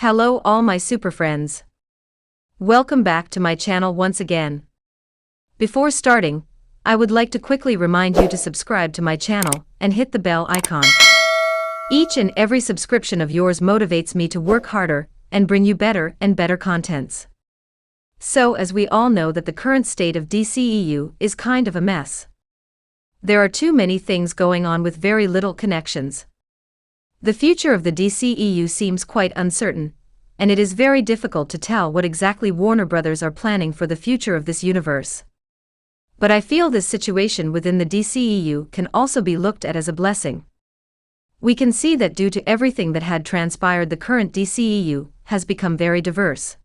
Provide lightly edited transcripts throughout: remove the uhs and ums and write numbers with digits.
Hello all my super friends. Welcome back to my channel once again. Before starting, I would like to quickly remind you to subscribe to my channel and hit the bell icon. Each and every subscription of yours motivates me to work harder and bring you better and better contents. So as we all know that the current state of DCEU is kind of a mess. There are too many things going on with very little connections. The future of the DCEU seems quite uncertain, and it is very difficult to tell what exactly Warner Brothers are planning for the future of this universe. But I feel this situation within the DCEU can also be looked at as a blessing. We can see that due to everything that had transpired, the current DCEU has become very diverse.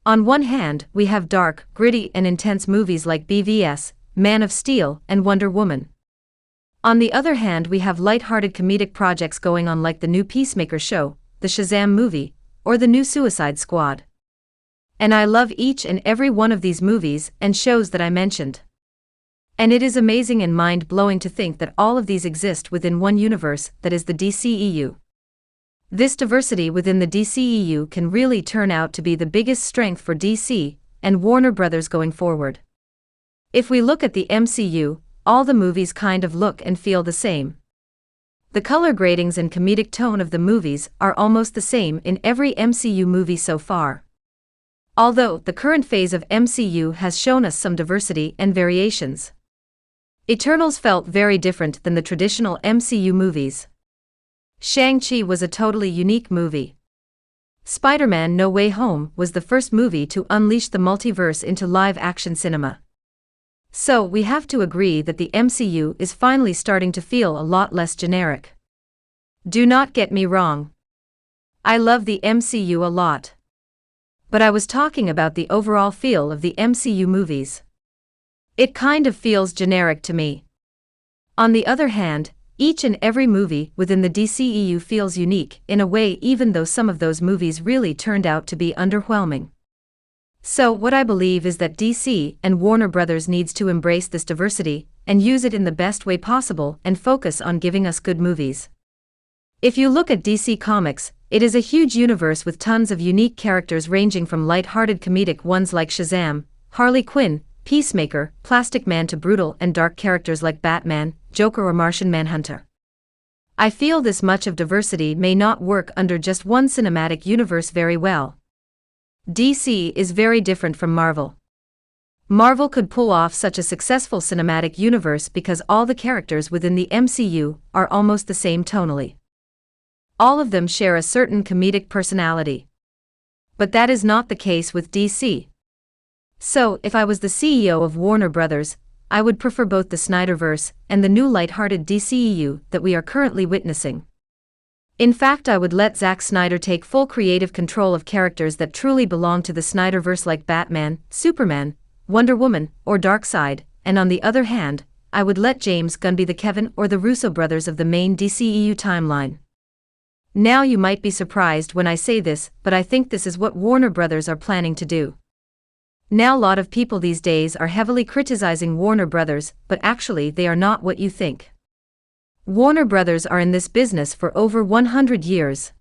On one hand, we have dark, gritty and intense movies like BVS, Man of Steel and Wonder Woman. On the other hand, we have light-hearted comedic projects going on like the new Peacemaker show, the Shazam movie, or the new Suicide Squad. And I love each and every one of these movies and shows that I mentioned. And it is amazing and mind-blowing to think that all of these exist within one universe that is the DCEU. This diversity within the DCEU can really turn out to be the biggest strength for DC and Warner Brothers going forward. If we look at the MCU, all the movies kind of look and feel the same. The color gradings and comedic tone of the movies are almost the same in every MCU movie so far. Although the current phase of MCU has shown us some diversity and variations. Eternals felt very different than the traditional MCU movies. Shang-Chi was a totally unique movie. Spider-Man: No Way Home was the first movie to unleash the multiverse into live-action cinema. So we have to agree that the MCU is finally starting to feel a lot less generic. Do not get me wrong. I love the MCU a lot. But I was talking about the overall feel of the MCU movies. It kind of feels generic to me. On the other hand, each and every movie within the DCEU feels unique in a way, even though some of those movies really turned out to be underwhelming. So what I believe is that DC and Warner Brothers needs to embrace this diversity and use it in the best way possible and focus on giving us good movies. If you look at DC Comics, it is a huge universe with tons of unique characters ranging from light-hearted comedic ones like Shazam, Harley Quinn, Peacemaker, Plastic Man to brutal and dark characters like Batman, Joker or Martian Manhunter. I feel this much of diversity may not work under just one cinematic universe very well. DC is very different from Marvel. Marvel could pull off such a successful cinematic universe because all the characters within the MCU are almost the same tonally. All of them share a certain comedic personality. But that is not the case with DC. So, if I was the CEO of Warner Brothers, I would prefer both the Snyderverse and the new light-hearted DCEU that we are currently witnessing. In fact, I would let Zack Snyder take full creative control of characters that truly belong to the Snyderverse like Batman, Superman, Wonder Woman, or Darkseid, and on the other hand, I would let James Gunn be the Kevin or the Russo brothers of the main DCEU timeline. Now you might be surprised when I say this, but I think this is what Warner Brothers are planning to do. Now a lot of people these days are heavily criticizing Warner Brothers, but actually they are not what you think. Warner Brothers are in this business for over 100 years.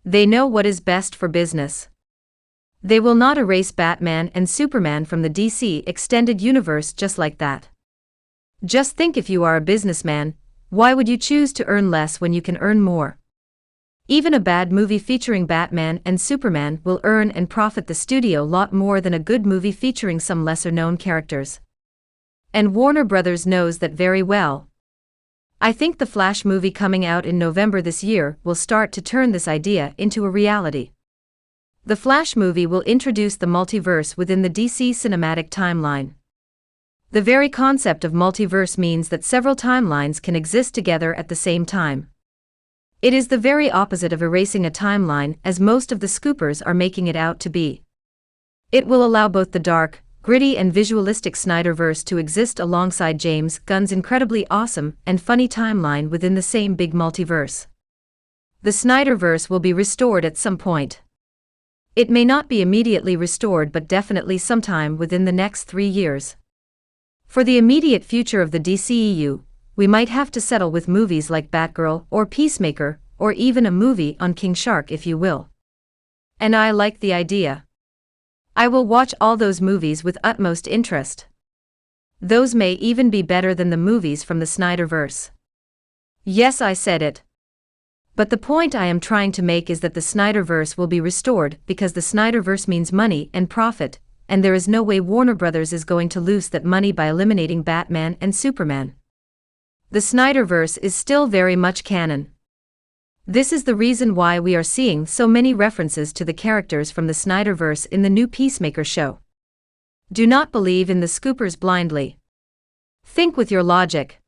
They know what is best for business. They will not erase Batman and Superman from the DC extended universe just like that. Just think, if you are a businessman, why would you choose to earn less when you can earn more? Even a bad movie featuring Batman and Superman will earn and profit the studio a lot more than a good movie featuring some lesser-known characters. And Warner Brothers knows that very well. I think the Flash movie coming out in November this year will start to turn this idea into a reality. The Flash movie will introduce the multiverse within the DC cinematic timeline. The very concept of multiverse means that several timelines can exist together at the same time. It is the very opposite of erasing a timeline as most of the scoopers are making it out to be. It will allow both the dark, gritty and visualistic Snyderverse to exist alongside James Gunn's incredibly awesome and funny timeline within the same big multiverse. The Snyderverse will be restored at some point. It may not be immediately restored, but definitely sometime within the next 3 years. For the immediate future of the DCEU, we might have to settle with movies like Batgirl or Peacemaker, or even a movie on King Shark, if you will. And I like the idea. I will watch all those movies with utmost interest. Those may even be better than the movies from the Snyderverse. Yes, I said it. But the point I am trying to make is that the Snyderverse will be restored because the Snyderverse means money and profit, and there is no way Warner Brothers is going to lose that money by eliminating Batman and Superman. The Snyderverse is still very much canon. This is the reason why we are seeing so many references to the characters from the Snyderverse in the new Peacemaker show. Do not believe in the scoopers blindly. Think with your logic.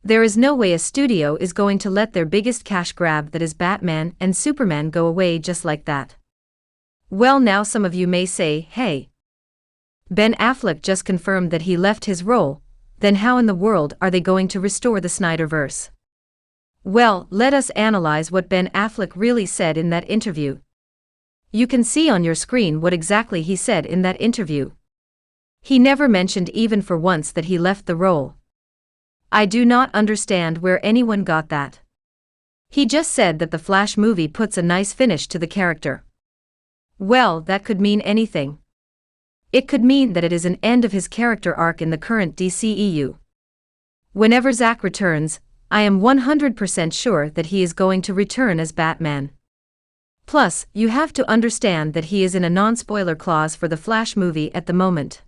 There is no way a studio is going to let their biggest cash grab, that is Batman and Superman, go away just like that. Well, now some of you may say, hey, Ben Affleck just confirmed that he left his role, then how in the world are they going to restore the Snyderverse? Well, let us analyze what Ben Affleck really said in that interview. You can see on your screen what exactly he said in that interview. He never mentioned even for once that he left the role. I do not understand where anyone got that. He just said that the Flash movie puts a nice finish to the character. Well, that could mean anything. It could mean that it is an end of his character arc in the current DCEU. Whenever Zack returns, I am 100% sure that he is going to return as Batman. Plus, you have to understand that he is in a non-spoiler clause for the Flash movie at the moment.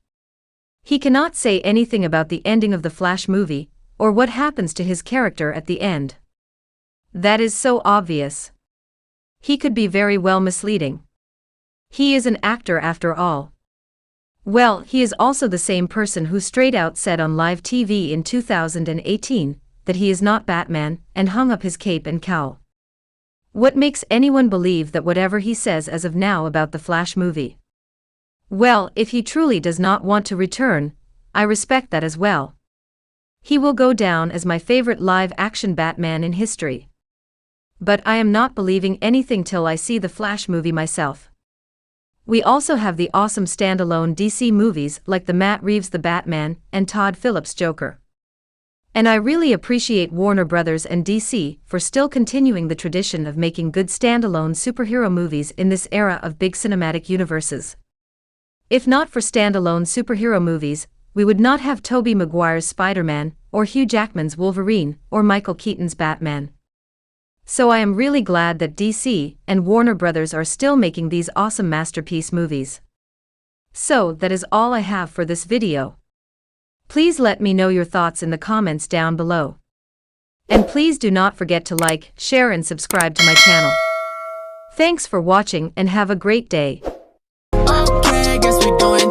He cannot say anything about the ending of the Flash movie, or what happens to his character at the end. That is so obvious. He could be very well misleading. He is an actor after all. Well, he is also the same person who straight out said on live TV in 2018 that he is not Batman, and hung up his cape and cowl. What makes anyone believe that whatever he says as of now about the Flash movie? Well, if he truly does not want to return, I respect that as well. He will go down as my favorite live-action Batman in history. But I am not believing anything till I see the Flash movie myself. We also have the awesome standalone DC movies like the Matt Reeves' The Batman and Todd Phillips' Joker. And I really appreciate Warner Brothers and DC for still continuing the tradition of making good standalone superhero movies in this era of big cinematic universes. If not for standalone superhero movies, we would not have Tobey Maguire's Spider-Man, or Hugh Jackman's Wolverine, or Michael Keaton's Batman. So I am really glad that DC and Warner Brothers are still making these awesome masterpiece movies. So that is all I have for this video. Please let me know your thoughts in the comments down below. And please do not forget to like, share and subscribe to my channel. Thanks for watching and have a great day. Okay, guess we doing